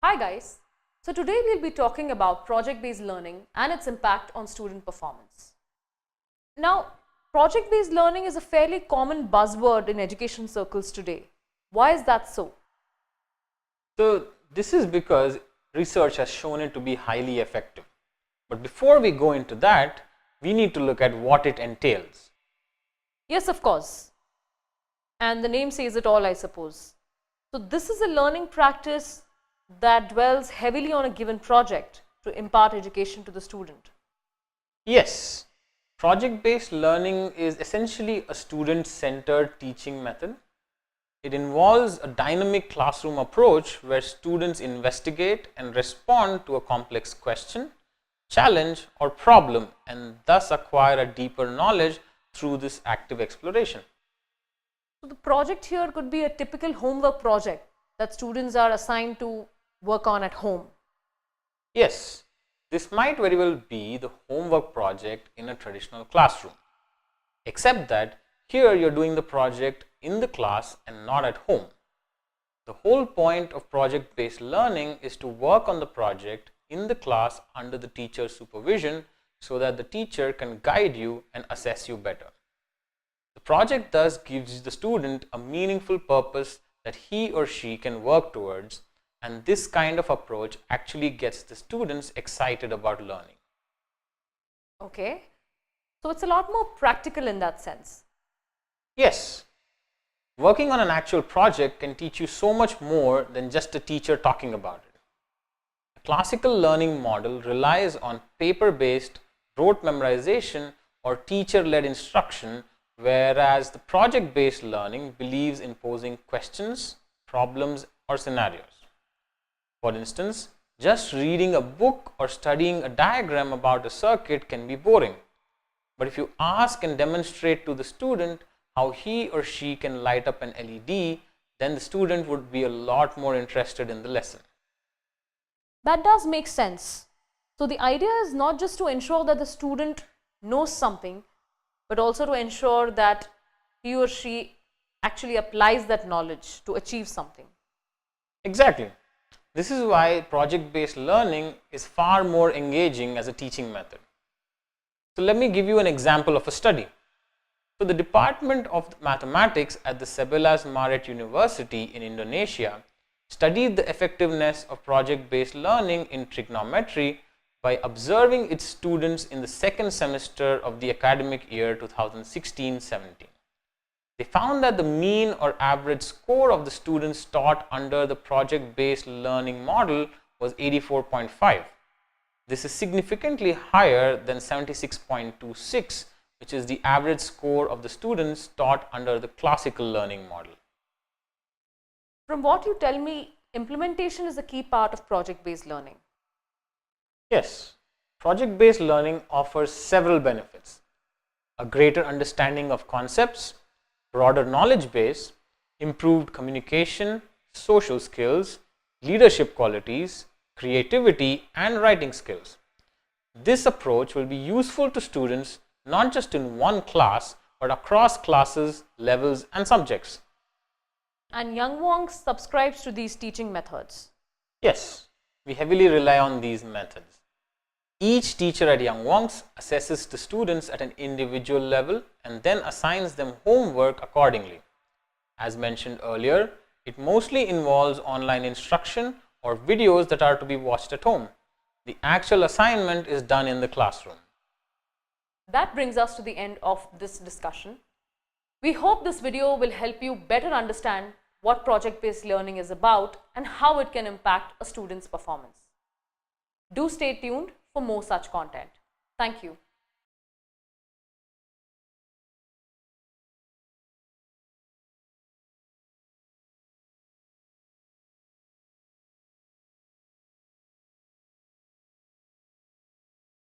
Hi guys, so today we'll be talking about project-based learning and its impact on student performance. Now, project-based learning is a fairly common buzzword in education circles today. Why is that so? So this is because research has shown it to be highly effective. But before we go into that, we need to look at what it entails. Yes, of course. And the name says it all, I suppose. So this is a learning practice that dwells heavily on a given project to impart education to the student. Yes, project-based learning is essentially a student-centered teaching method. It involves a dynamic classroom approach where students investigate and respond to a complex question, challenge, or problem, and thus acquire a deeper knowledge through this active exploration. So the project here could be a typical homework project that students are assigned to work on at home. Yes, this might very well be the homework project in a traditional classroom, except that here you're doing the project in the class and not at home. The whole point of project-based learning is to work on the project in the class under the teacher's supervision so that the teacher can guide you and assess you better. The project thus gives the student a meaningful purpose that he or she can work towards, and this kind of approach actually gets the students excited about learning. Okay, so it's a lot more practical in that sense. Yes, working on an actual project can teach you so much more than just a teacher talking about it. A classical learning model relies on paper-based rote memorization or teacher-led instruction, whereas the project-based learning believes in posing questions, problems, or scenarios. For instance, just reading a book or studying a diagram about a circuit can be boring. But if you ask and demonstrate to the student how he or she can light up an LED, then the student would be a lot more interested in the lesson. That does make sense. So the idea is not just to ensure that the student knows something, but also to ensure that he or she actually applies that knowledge to achieve something. Exactly. This is why project-based learning is far more engaging as a teaching method. So let me give you an example of a study. So the Department of Mathematics at the Sebelas Maret University in Indonesia studied the effectiveness of project-based learning in trigonometry by observing its students in the second semester of the academic year 2016-17. They found that the mean or average score of the students taught under the project-based learning model was 84.5. This is significantly higher than 76.26, which is the average score of the students taught under the classical learning model. From what you tell me, implementation is a key part of project-based learning. Yes, project-based learning offers several benefits: a greater understanding of concepts, broader knowledge base, improved communication, social skills, leadership qualities, creativity, and writing skills. This approach will be useful to students not just in one class, but across classes, levels, and subjects. And YoungWonks subscribes to these teaching methods. Yes, we heavily rely on these methods. Each teacher at YoungWonks assesses the students at an individual level and then assigns them homework accordingly. As mentioned earlier, it mostly involves online instruction or videos that are to be watched at home. The actual assignment is done in the classroom. That brings us to the end of this discussion. We hope this video will help you better understand what project-based learning is about and how it can impact a student's performance. Do stay tuned for more such content. Thank you.